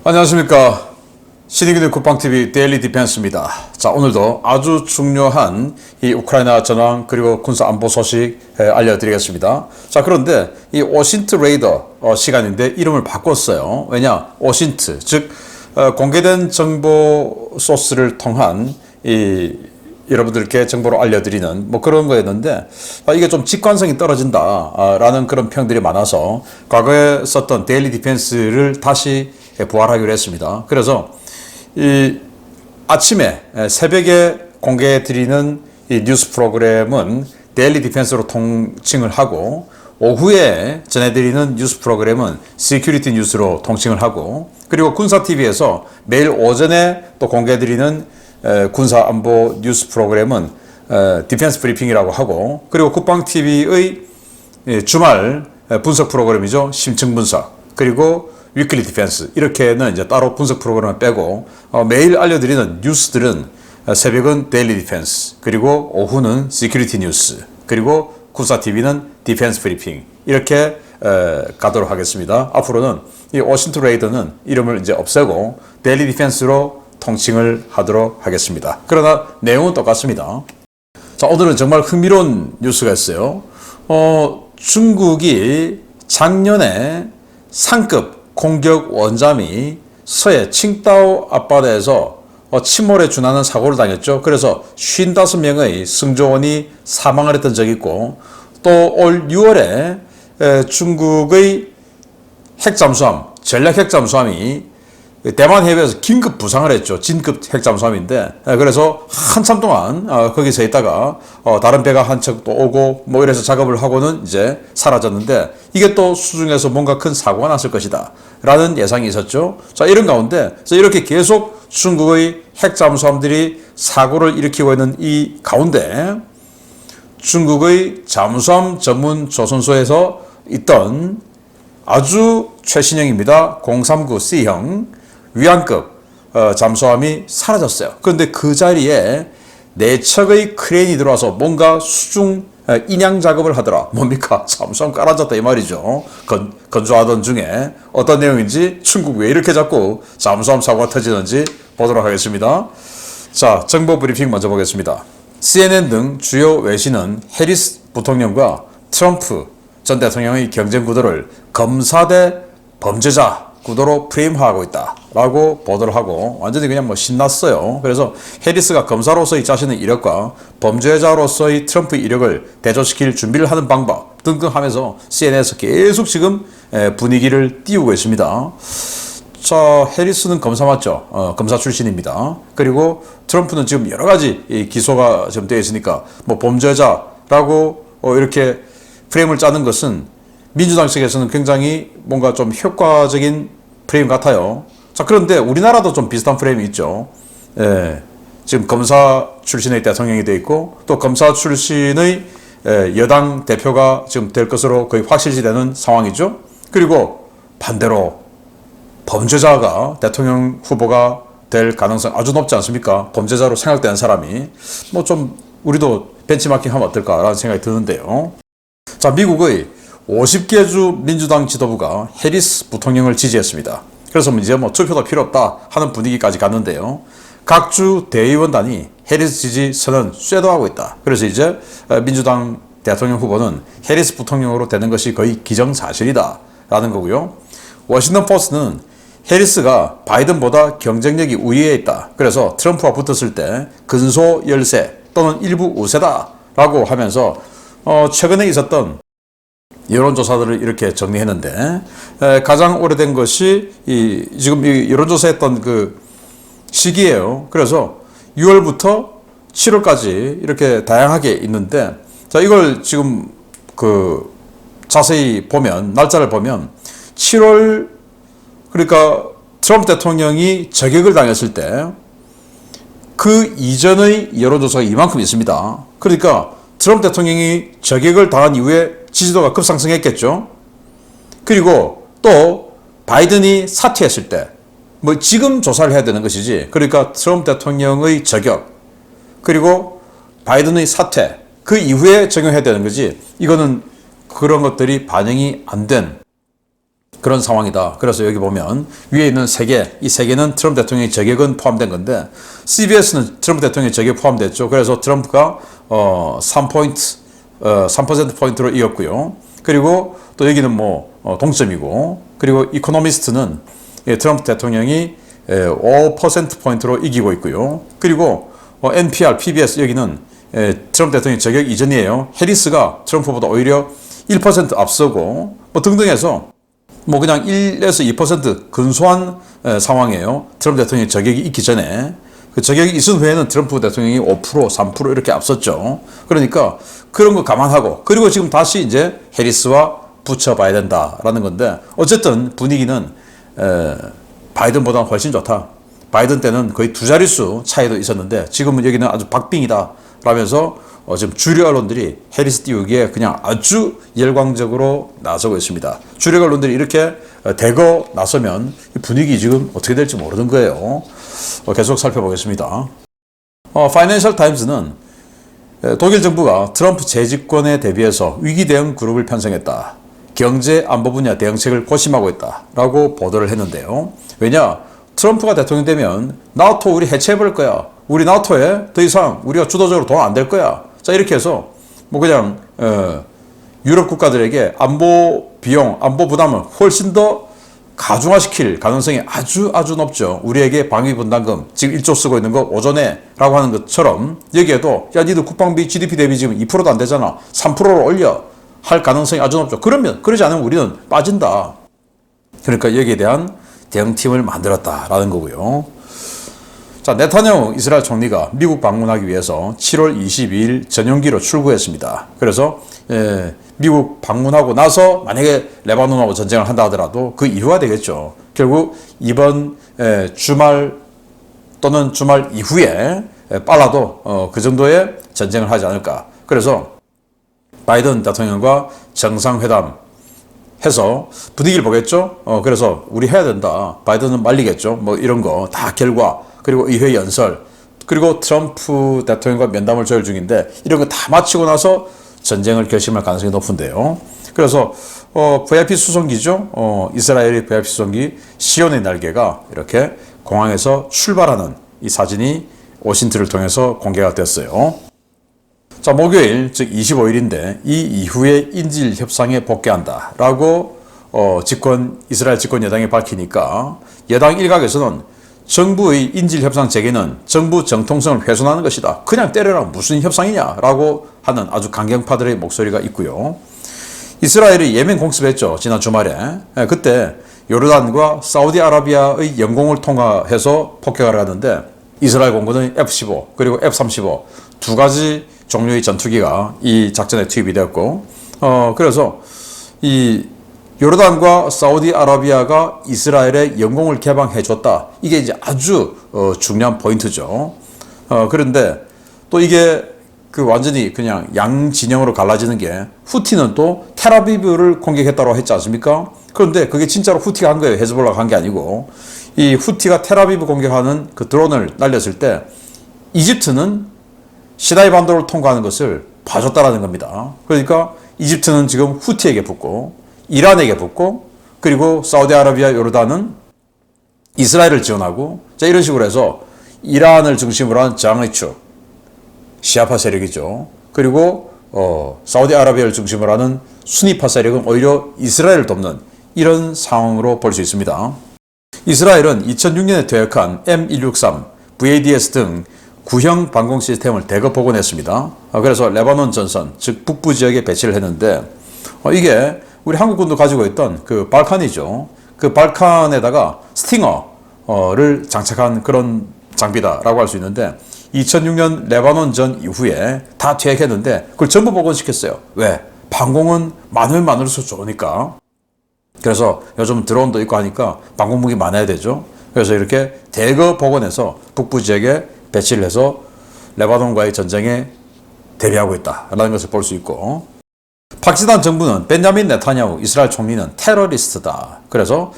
안녕하십니까. 신의균의 국방TV 데일리 디펜스입니다. 자, 오늘도 아주 중요한 이 우크라이나 전황 그리고 군사 안보 소식 알려드리겠습니다. 자, 그런데 이 오신트 레이더 시간인데 이름을 바꿨어요. 왜냐? 오신트, 즉 공개된 정보 소스를 통한 여러분들께 정보를 알려드리는 뭐 그런 거였는데 이게 좀 직관성이 떨어진다라는 그런 평들이 많아서 과거에 썼던 데일리 디펜스를 다시 부활하기로 했습니다. 그래서 이 아침에 새벽에 공개해드리는 이 뉴스 프로그램은 데일리 디펜스로 통칭을 하고 오후에 전해드리는 뉴스 프로그램은 시큐리티 뉴스로 통칭을 하고 그리고 군사TV에서 매일 오전에 또 공개해드리는 군사안보 뉴스 프로그램은 디펜스 브리핑이라고 하고 그리고 국방TV의 주말 분석 프로그램이죠. 심층 분석 그리고 위클리 디펜스 이렇게는 이제 따로 분석 프로그램을 빼고 매일 알려드리는 뉴스들은 새벽은 데일리 디펜스 그리고 오후는 시큐리티 뉴스 그리고 군사TV는 디펜스 브리핑 이렇게 가도록 하겠습니다. 앞으로는 이 오신트 레이더는 이름을 이제 없애고 데일리 디펜스로 통칭을 하도록 하겠습니다. 그러나 내용은 똑같습니다. 자, 오늘은 정말 흥미로운 뉴스가 있어요. 중국이 작년에 상급 공격 원잠이 서해 칭다오 앞바다에서 침몰에 준하는 사고를 당했죠. 그래서 55명의 승조원이 사망을 했던 적이 있고 또 올 6월에 중국의 핵잠수함, 전략 핵잠수함이 대만 해변에서 긴급 부상을 했죠. 진급 핵잠수함인데 그래서 한참 동안 거기서 있다가 다른 배가 한 척 또 오고 뭐 이래서 작업을 하고는 이제 사라졌는데 이게 또 수중에서 뭔가 큰 사고가 났을 것이다 라는 예상이 있었죠. 자, 이런 가운데 이렇게 계속 중국의 핵잠수함들이 사고를 일으키고 있는 이 가운데 중국의 잠수함 전문 조선소에서 있던 아주 최신형입니다. 039C형 위안급 잠수함이 사라졌어요. 그런데 그 자리에 4척의 크레인이 들어와서 뭔가 수중 인양 작업을 하더라. 뭡니까? 잠수함 깔아줬다 이 말이죠. 건조하던 중에 어떤 내용인지 중국 왜 이렇게 자꾸 잠수함 사고가 터지는지 보도록 하겠습니다. 자, 정보 브리핑 먼저 보겠습니다. CNN 등 주요 외신은 해리스 부통령과 트럼프 전 대통령의 경쟁 구도를 검사 대 범죄자 구도로 프레임화하고 있다라고 보도를 하고 완전히 그냥 뭐 신났어요. 그래서 해리스가 검사로서의 자신의 이력과 범죄자로서의 트럼프의 이력을 대조시킬 준비를 하는 방법 등등 하면서 CNN에서 계속 지금 분위기를 띄우고 있습니다. 자, 해리스는 검사 맞죠? 검사 출신입니다. 그리고 트럼프는 지금 여러 가지 기소가 지금 되어 있으니까 뭐 범죄자라고 이렇게 프레임을 짜는 것은 민주당 측에서는 굉장히 뭔가 좀 효과적인 프레임 같아요. 자, 그런데 우리나라도 좀 비슷한 프레임이 있죠. 지금 검사 출신의 대통령이 되어 있고 또 검사 출신의 여당 대표가 지금 될 것으로 거의 확실시 되는 상황이죠. 그리고 반대로 범죄자가 대통령 후보가 될 가능성 아주 높지 않습니까? 범죄자로 생각되는 사람이 뭐 좀 우리도 벤치마킹 하면 어떨까라는 생각이 드는데요. 자, 미국의 50개 주 민주당 지도부가 해리스 부통령을 지지했습니다. 그래서 이제 뭐 투표도 필요 없다 하는 분위기까지 갔는데요. 각 주 대의원단이 해리스 지지 선언 쇄도하고 있다. 그래서 이제 민주당 대통령 후보는 해리스 부통령으로 되는 것이 거의 기정사실이다 라는 거고요. 워싱턴 포스트는 해리스가 바이든보다 경쟁력이 우위에 있다. 그래서 트럼프와 붙었을 때 근소 열세 또는 일부 우세다 라고 하면서 최근에 있었던 여론조사들을 이렇게 정리했는데 가장 오래된 것이 지금 이 여론조사했던 그 시기예요. 그래서 6월부터 7월까지 이렇게 다양하게 있는데 자, 이걸 지금 그 자세히 보면 날짜를 보면 7월 그러니까 트럼프 대통령이 저격을 당했을 때 그 이전의 여론조사가 이만큼 있습니다. 그러니까 트럼프 대통령이 저격을 당한 이후에 지지도가 급상승했겠죠. 그리고 또 바이든이 사퇴했을 때 뭐 지금 조사를 해야 되는 것이지. 그러니까 트럼프 대통령의 저격 그리고 바이든의 사퇴 그 이후에 적용해야 되는 거지. 이거는 그런 것들이 반영이 안 된 그런 상황이다. 그래서 여기 보면 위에 있는 세 개, 이 세 개는 트럼프 대통령의 저격은 포함된 건데 CBS는 트럼프 대통령의 저격이 포함됐죠. 그래서 트럼프가 3%포인트로 이겼고요. 그리고 또 여기는 뭐 동점이고, 그리고 이코노미스트는 트럼프 대통령이 5%포인트로 이기고 있고요. 그리고 NPR, PBS 여기는 트럼프 대통령 저격 이전이에요. 해리스가 트럼프보다 오히려 1% 앞서고 뭐 등등 해서 뭐 그냥 1에서 2% 근소한 상황이에요. 트럼프 대통령이 저격이 있기 전에. 그 저격이 있은 후에는 트럼프 대통령이 5%, 3% 이렇게 앞섰죠. 그러니까 그런 거 감안하고, 그리고 지금 다시 이제 해리스와 붙여봐야 된다라는 건데, 어쨌든 분위기는 바이든보다는 훨씬 좋다. 바이든 때는 거의 두 자릿수 차이도 있었는데 지금은 여기는 아주 박빙이다 라면서 지금 주류 언론들이 해리스 띄우기에 그냥 아주 열광적으로 나서고 있습니다. 주류 언론들이 이렇게 대거 나서면 분위기 지금 어떻게 될지 모르는 거예요. 계속 살펴보겠습니다. 파이낸셜 타임스는 독일 정부가 트럼프 재집권에 대비해서 위기 대응 그룹을 편성했다. 경제 안보 분야 대응책을 고심하고 있다라고 보도를 했는데요. 왜냐? 트럼프가 대통령 되면 나토 우리 해체해버릴 거야. 우리 나토에 더 이상 우리가 주도적으로 돈 안 될 거야. 자, 이렇게 해서 뭐 그냥 유럽 국가들에게 안보 비용, 안보 부담을 훨씬 더 가중화시킬 가능성이 아주 높죠. 우리에게 방위 분담금 지금 1조 쓰고 있는 거 오전에 라고 하는 것처럼 여기에도 야 니들 국방비 GDP 대비 지금 2%도 안 되잖아. 3%로 올려 할 가능성이 아주 높죠. 그러지 않으면 우리는 빠진다. 그러니까 여기에 대한 대응팀을 만들었다라는 거고요. 자, 네타냐후 이스라엘 총리가 미국 방문하기 위해서 7월 22일 전용기로 출국했습니다. 그래서 미국 방문하고 나서 만약에 레바논하고 전쟁을 한다 하더라도 그 이후가 되겠죠. 결국 이번 주말 또는 주말 이후에 빨라도 그 정도의 전쟁을 하지 않을까. 그래서 바이든 대통령과 정상회담 해서 분위기를 보겠죠. 그래서 우리 해야 된다. 바이든은 말리겠죠. 뭐 이런 거 다 결과, 그리고 의회 연설, 그리고 트럼프 대통령과 면담을 조율 중인데 이런 거 다 마치고 나서 전쟁을 결심할 가능성이 높은데요. 그래서 VIP 수송기죠. 이스라엘의 VIP 수송기 시온의 날개가 이렇게 공항에서 출발하는 이 사진이 워싱턴을 통해서 공개가 됐어요. 자, 목요일, 즉 25일인데 이 이후에 인질 협상에 복귀한다라고 이스라엘 집권 여당이 밝히니까 여당 일각에서는 정부의 인질 협상 재개는 정부 정통성을 훼손하는 것이다. 그냥 때려라 무슨 협상이냐라고 하는 아주 강경파들의 목소리가 있고요. 이스라엘이 예멘 공습했죠. 지난 주말에. 그때 요르단과 사우디아라비아의 영공을 통과해서 폭격을 하는데 이스라엘 공군의 F-15 그리고 F-35 두 가지 종류의 전투기가 이 작전에 투입이 되었고, 그래서 이 요르단과 사우디아라비아가 이스라엘의 영공을 개방해 줬다. 이게 이제 아주 중요한 포인트죠. 그런데 또 이게 그 완전히 그냥 양진영으로 갈라지는 게 후티는 또 텔아비브를 공격했다고 했지 않습니까? 그런데 그게 진짜로 후티가 한 거예요. 헤즈볼라가 한 게 아니고. 이 후티가 텔아비브 공격하는 그 드론을 날렸을 때 이집트는 시나이 반도를 통과하는 것을 봐줬다라는 겁니다. 그러니까 이집트는 지금 후티에게 붙고 이란에게 붙고 그리고 사우디아라비아, 요르단은 이스라엘을 지원하고, 자, 이런 식으로 해서 이란을 중심으로 한 저항의 축, 시아파 세력이죠. 그리고 사우디아라비아를 중심으로 하는 수니파 세력은 오히려 이스라엘을 돕는 이런 상황으로 볼 수 있습니다. 이스라엘은 2006년에 퇴역한 M163, VADS 등 구형 방공 시스템을 대거 복원했습니다. 그래서 레바논 전선, 즉 북부 지역에 배치를 했는데 이게 우리 한국군도 가지고 있던 그 발칸이죠. 그 발칸에다가 스팅어를 장착한 그런 장비다라고 할 수 있는데 2006년 레바논 전 이후에 다 퇴역했는데 그걸 전부 복원시켰어요. 왜? 방공은 많으면 많을수록 좋으니까. 그래서 요즘 드론도 있고 하니까 방공무기 많아야 되죠. 그래서 이렇게 대거 복원해서 북부 지역에 배치를 해서 레바논과의 전쟁에 대비하고 있다라는 것을 볼 수 있고, 파키스탄 정부는 벤자민 네타냐후 이스라엘 총리는 테러리스트다. 그래서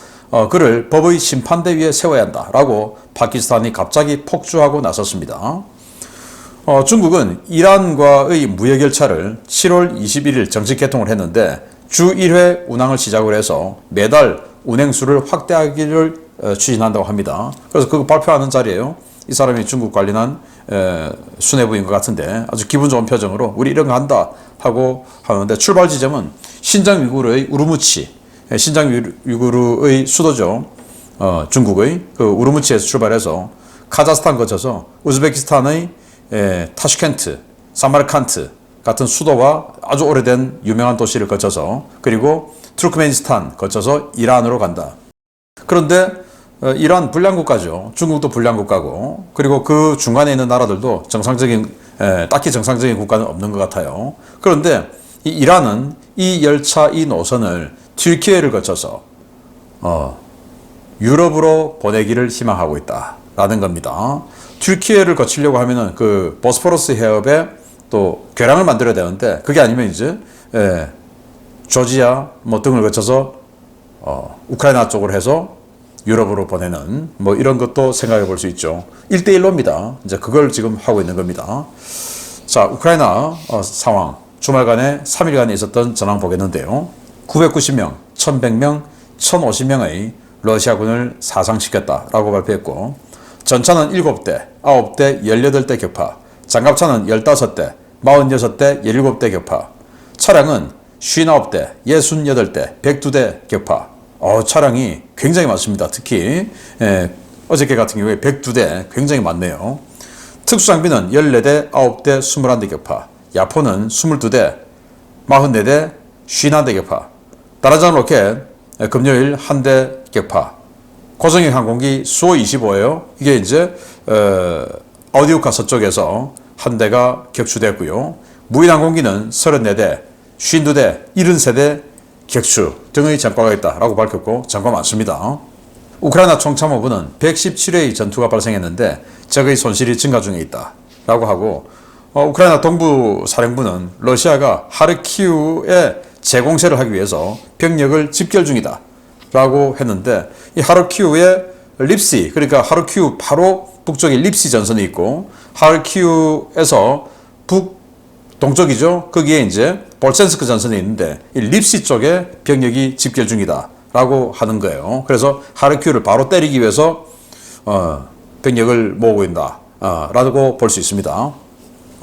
그를 법의 심판대 위에 세워야 한다라고 파키스탄이 갑자기 폭주하고 나섰습니다. 중국은 이란과의 무역 열차를 7월 21일 정식 개통을 했는데 주 1회 운항을 시작을 해서 매달 운행수를 확대하기를 추진한다고 합니다. 그래서 그거 발표하는 자리에요. 이 사람이 중국 관련한 수뇌부인 것 같은데 아주 기분 좋은 표정으로 우리 이런 거 한다 하고 하는데 출발 지점은 신장 위구르의 우르무치, 신장 위구르의 수도죠. 중국의 그 우르무치에서 출발해서 카자흐스탄 거쳐서 우즈베키스탄의 타슈켄트, 사마르칸트 같은 수도와 아주 오래된 유명한 도시를 거쳐서 그리고 투르크메니스탄 거쳐서 이란으로 간다. 그런데 이란 불량국가죠. 중국도 불량국가고 그리고 그 중간에 있는 나라들도 딱히 정상적인 국가는 없는 것 같아요. 그런데 이 이란은 이 열차 이 노선을 튀르키예를 거쳐서 유럽으로 보내기를 희망하고 있다라는 겁니다. 튀르키예를 거치려고 하면은 그 보스포러스 해협에 또 교량을 만들어야 되는데 그게 아니면 이제 조지아 뭐 등을 거쳐서 우크라이나 쪽으로 해서 유럽으로 보내는 뭐 이런 것도 생각해 볼 수 있죠. 1대1로입니다. 이제 그걸 지금 하고 있는 겁니다. 자, 우크라이나 상황. 주말간에 3일간에 있었던 전황 보겠는데요. 990명, 1100명, 1050명의 러시아군을 사상시켰다라고 발표했고 전차는 7대, 9대, 18대 격파, 장갑차는 15대, 46대, 17대 격파, 차량은 59대, 68대, 102대 격파. 차량이 굉장히 많습니다. 특히 어저께 같은 경우에 102대 굉장히 많네요. 특수장비는 14대, 9대, 21대 격파, 야포는 22대, 44대, 51대 격파, 다라잔 로켓 금요일 1대 격파, 고성형 항공기 수호-25예요. 이게 이제 아우디우카 서쪽에서 한 대가 격추됐고요. 무인 항공기는 34대, 52대, 73대 격추 등의 전과가 있다라고 밝혔고 전과 많습니다. 우크라이나 총참모부는 117회의 전투가 발생했는데 적의 손실이 증가 중에 있다라고 하고 우크라이나 동부 사령부는 러시아가 하르키우에 재공세를 하기 위해서 병력을 집결 중이다 라고 했는데 이 하르키우의 립시 그러니까 하르키우 바로 북쪽에 립시 전선이 있고 하르키우에서 동쪽이죠. 거기에 이제 볼첸스크 전선이 있는데 이 립시 쪽에 병력이 집결 중이다 라고 하는 거예요. 그래서 하르키우를 바로 때리기 위해서 병력을 모으고 있다 라고 볼 수 있습니다.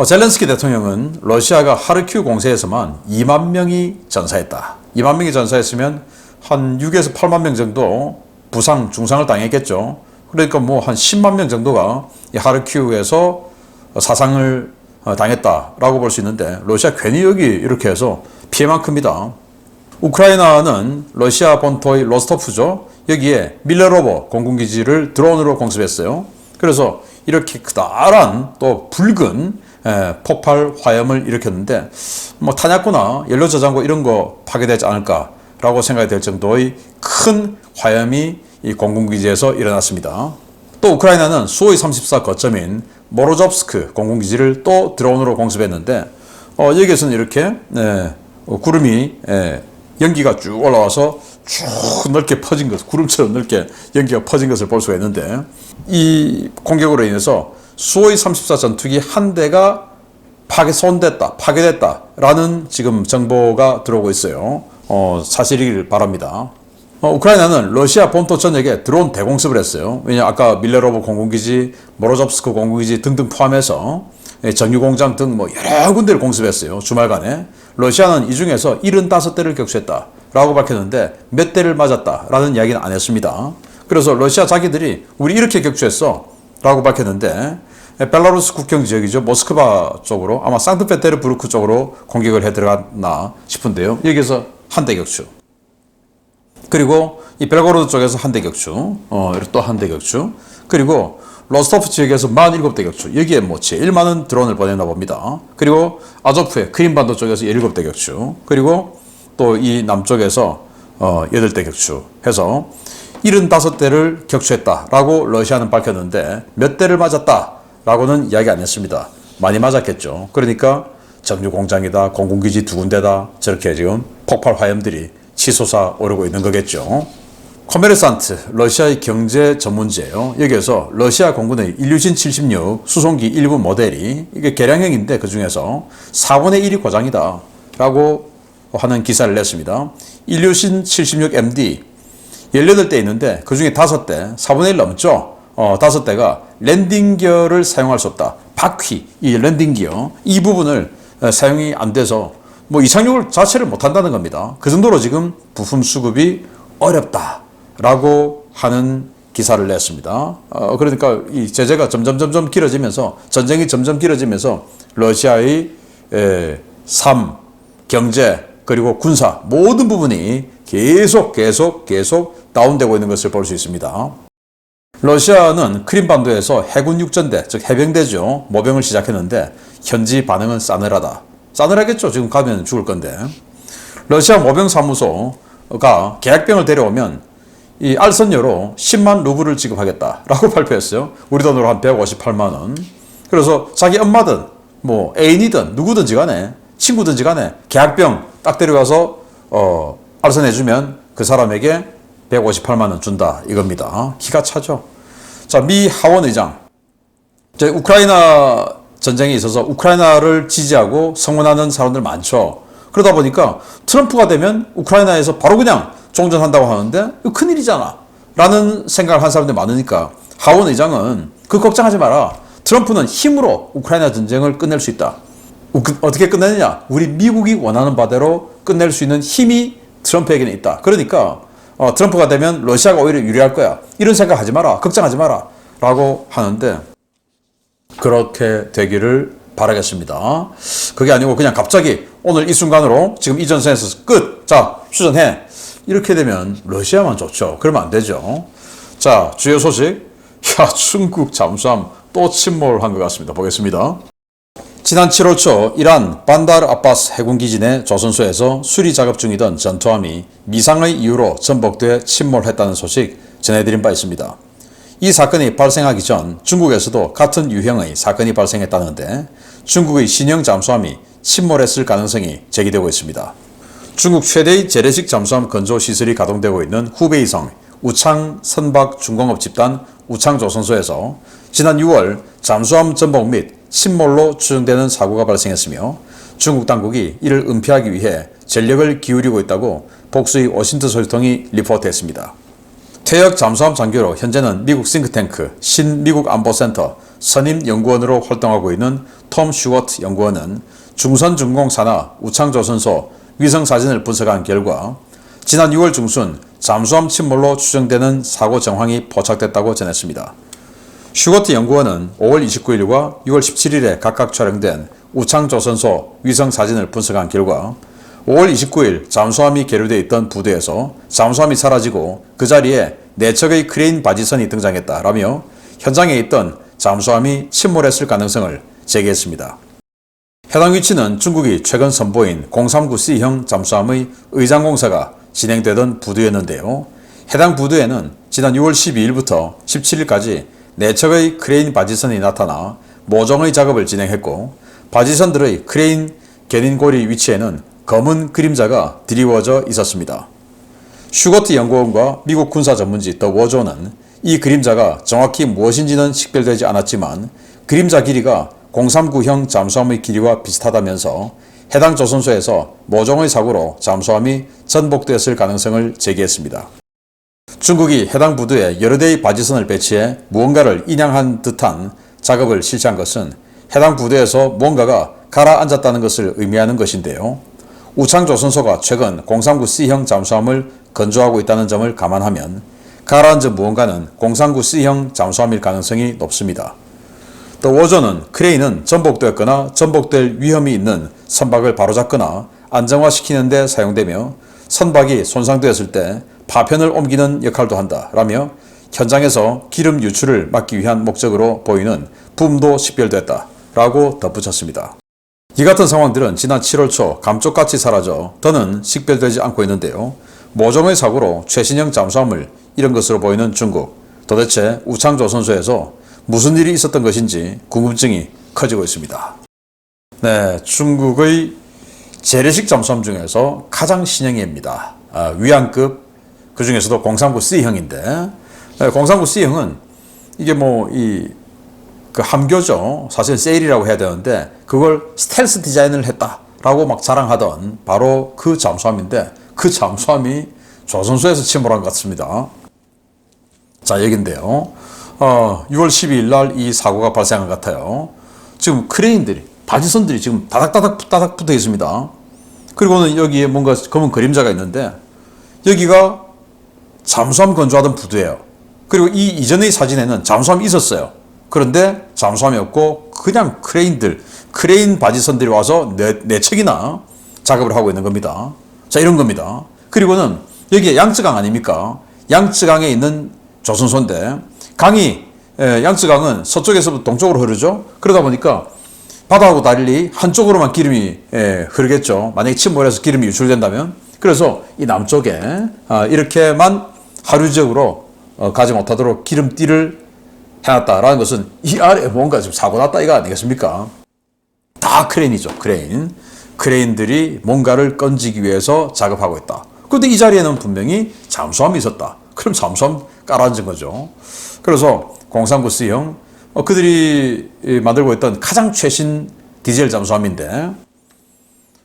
젤렌스키 대통령은 러시아가 하르키우 공세에서만 2만 명이 전사했다. 2만 명이 전사했으면 한 6에서 8만 명 정도 부상, 중상을 당했겠죠. 그러니까 뭐 한 10만 명 정도가 이 하르키우에서 사상을 당했다라고 볼 수 있는데 러시아 괜히 여기 이렇게 해서 피해만 큽니다. 우크라이나는 러시아 본토의 로스토프죠. 여기에 밀레로보 공군기지를 드론으로 공습했어요. 그래서 이렇게 크다란 또 붉은 폭발 화염을 일으켰는데 뭐 탄약고나 연료저장고 이런 거 파괴되지 않을까라고 생각이 될 정도의 큰 화염이 이 공군기지에서 일어났습니다. 또 우크라이나는 수호이 34 거점인 모로조프스크 공군기지를 또 드론으로 공습했는데 여기에서는 이렇게 구름이 연기가 쭉 올라와서 쭉 넓게 퍼진 것, 구름처럼 넓게 연기가 퍼진 것을 볼 수가 있는데 이 공격으로 인해서 수호이 34 전투기 한 대가 파괴됐다라는 지금 정보가 들어오고 있어요. 사실이길 바랍니다. 우크라이나는 러시아 본토 전역에 드론 대공습을 했어요. 왜냐 아까 밀레로보 공군기지, 모로조프스크 공군기지 등등 포함해서 정유공장 등 뭐 여러 군데를 공습했어요. 주말간에. 러시아는 이 중에서 75대를 격추했다라고 밝혔는데 몇 대를 맞았다라는 이야기는 안 했습니다. 그래서 러시아 자기들이 우리 이렇게 격추했어 라고 밝혔는데 벨라루스 국경 지역이죠. 모스크바 쪽으로 아마 상트페테르부르크 쪽으로 공격을 해 들어갔나 싶은데요. 여기서 한 대 격추. 그리고 이 벨고로드 쪽에서 한 대 격추, 또 한 대 격추, 그리고 로스토프 지역에서 47대 격추, 여기에 뭐 제일 많은 드론을 보냈나 봅니다. 그리고 아조프의 크림반도 쪽에서 17대 격추, 그리고 또 이 남쪽에서 8대 격추 해서 75대를 격추했다라고 러시아는 밝혔는데 몇 대를 맞았다라고는 이야기 안 했습니다. 많이 맞았겠죠. 그러니까 정유공장이다, 공군기지 2군데다 저렇게 지금 폭발 화염들이 치솟아 오르고 있는 거겠죠. 코메르산트, 러시아의 경제 전문지예요. 여기에서 러시아 공군의 일류신 76 수송기 일부 모델이 이게 개량형인데 그 중에서 4분의 1이 고장이다 라고 하는 기사를 냈습니다. 일류신 76MD 18대 있는데 그중에 5대, 4분의 1 넘죠. 5대가 랜딩 기어를 사용할 수 없다. 바퀴, 이 랜딩 기어 이 부분을 사용이 안 돼서 뭐 이착륙을 자체를 못 한다는 겁니다. 그 정도로 지금 부품 수급이 어렵다라고 하는 기사를 냈습니다. 그러니까 이 제재가 점점 길어지면서 전쟁이 점점 길어지면서 러시아의 삶, 경제 그리고 군사 모든 부분이 계속 다운되고 있는 것을 볼 수 있습니다. 러시아는 크림반도에서 해군 육전대, 즉 해병대죠. 모병을 시작했는데 현지 반응은 싸늘하다. 싸늘하겠죠. 지금 가면 죽을 건데. 러시아 모병사무소가 계약병을 데려오면 이 알선료로 10만 루블을 지급하겠다라고 발표했어요. 우리 돈으로 한 158만 원. 그래서 자기 엄마든 뭐 애인이든 누구든지 간에 친구든지 간에 계약병 딱 데려가서 알선해주면 그 사람에게 158만 원 준다 이겁니다. 기가 차죠. 자, 미 하원 의장. 우크라이나 전쟁에 있어서 우크라이나를 지지하고 성원하는 사람들 많죠. 그러다 보니까 트럼프가 되면 우크라이나에서 바로 그냥 종전한다고 하는데 이거 큰일이잖아 라는 생각을 한 사람들이 많으니까 하원 의장은 그 걱정하지 마라. 트럼프는 힘으로 우크라이나 전쟁을 끝낼 수 있다. 어떻게 끝내느냐? 우리 미국이 원하는 바대로 끝낼 수 있는 힘이 트럼프에게는 있다. 그러니까 트럼프가 되면 러시아가 오히려 유리할 거야. 이런 생각하지 마라. 걱정하지 마라. 라고 하는데 그렇게 되기를 바라겠습니다. 그게 아니고 그냥 갑자기 오늘 이 순간으로 지금 이 전선에서 끝! 자, 휴전해! 이렇게 되면 러시아만 좋죠. 그러면 안 되죠. 자, 주요 소식. 야, 중국 잠수함 또 침몰한 것 같습니다. 보겠습니다. 지난 7월 초 이란 반다르 아바스 해군기지 내 조선소에서 수리 작업 중이던 전투함이 미상의 이유로 전복돼 침몰했다는 소식 전해드린 바 있습니다. 이 사건이 발생하기 전 중국에서도 같은 유형의 사건이 발생했다는데 중국의 신형 잠수함이 침몰했을 가능성이 제기되고 있습니다. 중국 최대의 재래식 잠수함 건조 시설이 가동되고 있는 후베이성 우창 선박 중공업 집단 우창조선소에서 지난 6월 잠수함 전복 및 침몰로 추정되는 사고가 발생했으며 중국 당국이 이를 은폐하기 위해 전력을 기울이고 있다고 복수의 워싱턴 소식통이 리포트했습니다. 퇴역 잠수함 장교로 현재는 미국 싱크탱크 신미국 안보센터 선임연구원으로 활동하고 있는 톰 슈워트 연구원은 중선중공 산하 우창조선소 위성사진을 분석한 결과 지난 6월 중순 잠수함 침몰로 추정되는 사고 정황이 포착됐다고 전했습니다. 슈거트 연구원은 5월 29일과 6월 17일에 각각 촬영된 우창조선소 위성사진을 분석한 결과 5월 29일 잠수함이 계류되어 있던 부두에서 잠수함이 사라지고 그 자리에 4척의 크레인 바지선이 등장했다라며 현장에 있던 잠수함이 침몰했을 가능성을 제기했습니다. 해당 위치는 중국이 최근 선보인 039C형 잠수함의 의장공사가 진행되던 부두였는데요. 해당 부두에는 지난 6월 12일부터 17일까지 4척의 크레인 바지선이 나타나 모종의 작업을 진행했고 바지선들의 크레인 견인고리 위치에는 검은 그림자가 드리워져 있었습니다. 슈거트 연구원과 미국 군사 전문지 더 워조는 이 그림자가 정확히 무엇인지는 식별되지 않았지만 그림자 길이가 039형 잠수함의 길이와 비슷하다면서 해당 조선소에서 모종의 사고로 잠수함이 전복되었을 가능성을 제기했습니다. 중국이 해당 부두에 여러 대의 바지선을 배치해 무언가를 인양한 듯한 작업을 실시한 것은 해당 부두에서 무언가가 가라앉았다는 것을 의미하는 것인데요. 우창조선소가 최근 039C형 잠수함을 건조하고 있다는 점을 감안하면 가라앉은 무언가는 039C형 잠수함일 가능성이 높습니다. 또 워저는 크레인은 전복되었거나 전복될 위험이 있는 선박을 바로잡거나 안정화시키는 데 사용되며 선박이 손상되었을 때 파편을 옮기는 역할도 한다 라며 현장에서 기름 유출을 막기 위한 목적으로 보이는 붐도 식별됐다 라고 덧붙였습니다. 이 같은 상황들은 지난 7월 초 감쪽같이 사라져 더는 식별되지 않고 있는데요. 모종의 사고로 최신형 잠수함을 잃은 것으로 보이는 중국. 도대체 우창조선소에서 무슨 일이 있었던 것인지 궁금증이 커지고 있습니다. 네, 중국의 재래식 잠수함 중에서 가장 신형입니다. 위안급, 그 중에서도 039C형인데 039C형은 이게 그 함교죠. 사실 세일이라고 해야 되는데 그걸 스텔스 디자인을 했다라고 막 자랑하던 바로 그 잠수함인데 그 잠수함이 조선소에서 침몰한 것 같습니다. 자, 여긴데요. 6월 12일 날 이 사고가 발생한 것 같아요. 지금 크레인들이, 바지선들이 지금 다닥다닥 붙어 있습니다. 그리고는 여기에 뭔가 검은 그림자가 있는데 여기가 잠수함 건조하던 부두예요. 그리고 이 이전의 사진에는 잠수함이 있었어요. 그런데 잠수함이 없고 그냥 크레인 바지선들이 와서 네 척이나 작업을 하고 있는 겁니다. 자, 이런 겁니다. 그리고는 여기에 양쯔강 아닙니까? 양쯔강에 있는 조선소인데 강이, 양쯔강은 서쪽에서부터 동쪽으로 흐르죠. 그러다 보니까 바다하고 달리 한쪽으로만 기름이 흐르겠죠. 만약에 침몰해서 기름이 유출된다면. 그래서 이 남쪽에 이렇게만 하류적으로 가지 못하도록 기름띠를 해놨다라는 것은 이 아래에 뭔가 지금 사고 났다 이거 아니겠습니까? 다 크레인이죠. 크레인들이 뭔가를 건지기 위해서 작업하고 있다. 그런데 이 자리에는 분명히 잠수함이 있었다. 그럼 잠수함 깔아앉은 거죠. 그래서 039C형 그들이 만들고 있던 가장 최신 디젤 잠수함인데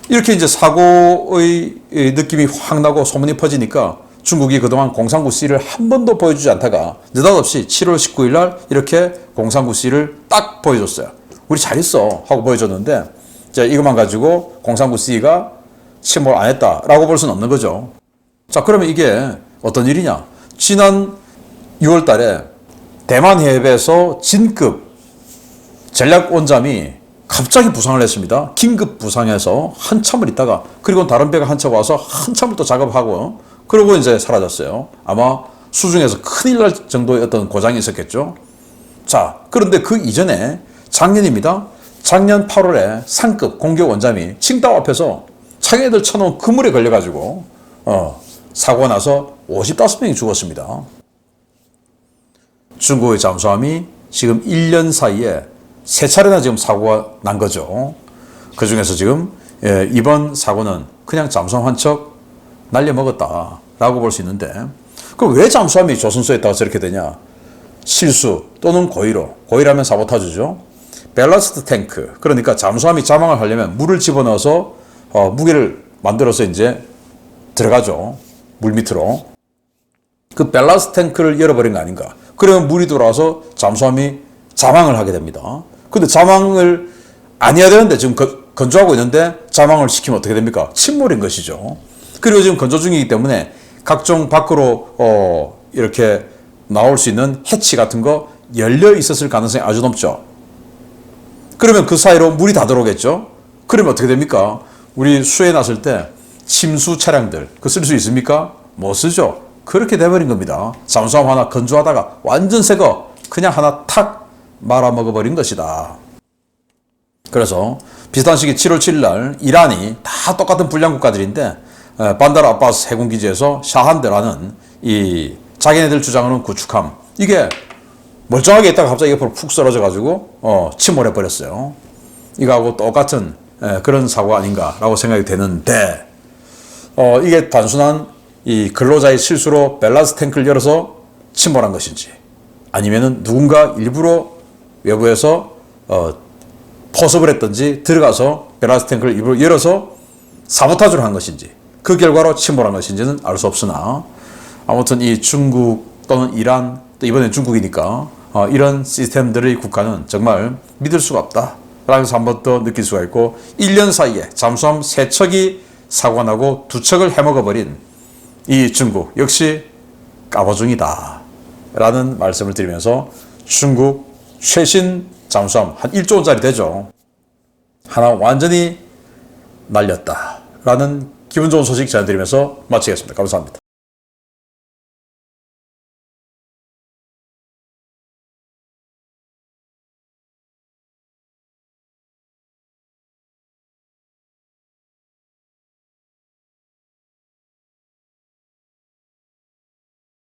이렇게 이제 사고의 느낌이 확 나고 소문이 퍼지니까 중국이 그동안 039C를 한 번도 보여주지 않다가 느닷없이 7월 19일 날 이렇게 039C를 딱 보여줬어요. 우리 잘했어 하고 보여줬는데 이제 이것만 가지고 039C가 침몰 안 했다라고 볼 수는 없는 거죠. 자, 그러면 이게 어떤 일이냐? 지난 6월 달에 대만 해협에서 진급 전략 원잠이 갑자기 부상을 했습니다. 긴급 부상해서 한참을 있다가 그리고 다른 배가 한 척 와서 한참을 또 작업하고 그러고 이제 사라졌어요. 아마 수중에서 큰일 날 정도의 어떤 고장이 있었겠죠. 자, 그런데 그 이전에 작년입니다. 작년 8월에 상급 공격 원잠이 칭다오 앞에서 창에들 쳐놓은 그물에 걸려가지고 사고가 나서 55명이 죽었습니다. 중국의 잠수함이 지금 1년 사이에 3차례나 지금 사고가 난 거죠. 그 중에서 지금 이번 사고는 그냥 잠수함 한 척 날려먹었다라고 볼 수 있는데 그럼 왜 잠수함이 조선소에 따라 저렇게 되냐? 실수 또는 고의라면 사보타주죠. 밸러스트 탱크, 그러니까 잠수함이 자망을 하려면 물을 집어넣어서 무게를 만들어서 이제 들어가죠. 물 밑으로. 그 밸러스트 탱크를 열어버린 거 아닌가? 그러면 물이 들어와서 잠수함이 자망을 하게 됩니다. 근데 자망을 안 해야 되는데 지금 건조하고 있는데 자망을 시키면 어떻게 됩니까? 침몰인 것이죠. 그리고 지금 건조 중이기 때문에 각종 밖으로 이렇게 나올 수 있는 해치 같은 거 열려 있었을 가능성이 아주 높죠. 그러면 그 사이로 물이 다 들어오겠죠. 그러면 어떻게 됩니까? 우리 수해 났을 때 침수 차량들 그 쓸 수 있습니까? 못 쓰죠. 그렇게 돼버린 겁니다. 잠수함 하나 건조하다가 완전 새거 그냥 하나 탁 말아먹어버린 것이다. 그래서 비슷한 시기 7월 7일 날 이란이 다 똑같은 불량 국가들인데 반다르 아바스 해군기지에서 샤한드라는 이 자기네들 주장하는 구축함 이게 멀쩡하게 있다가 갑자기 옆으로 푹 쓰러져가지고 침몰해 버렸어요. 이거하고 똑같은 그런 사고 아닌가라고 생각이 되는데 이게 단순한 이 근로자의 실수로 밸러스트 탱크를 열어서 침몰한 것인지 아니면은 누군가 일부러 외부에서 포섭을 했든지 들어가서 밸러스트 탱크를 일부러 열어서 사보타주를 한 것인지 그 결과로 침몰한 것인지는 알 수 없으나 아무튼 이 중국 또는 이란 또 이번엔 중국이니까 이런 시스템들의 국가는 정말 믿을 수가 없다 라고 해서 한 번 더 느낄 수가 있고 1년 사이에 잠수함 3척이 사고가 나고 2척을 해먹어버린 이 중국 역시 까보중이다 라는 말씀을 드리면서 중국 최신 잠수함 한 1조 원짜리 되죠. 하나 완전히 날렸다 라는 기분 좋은 소식 전해드리면서 마치겠습니다. 감사합니다.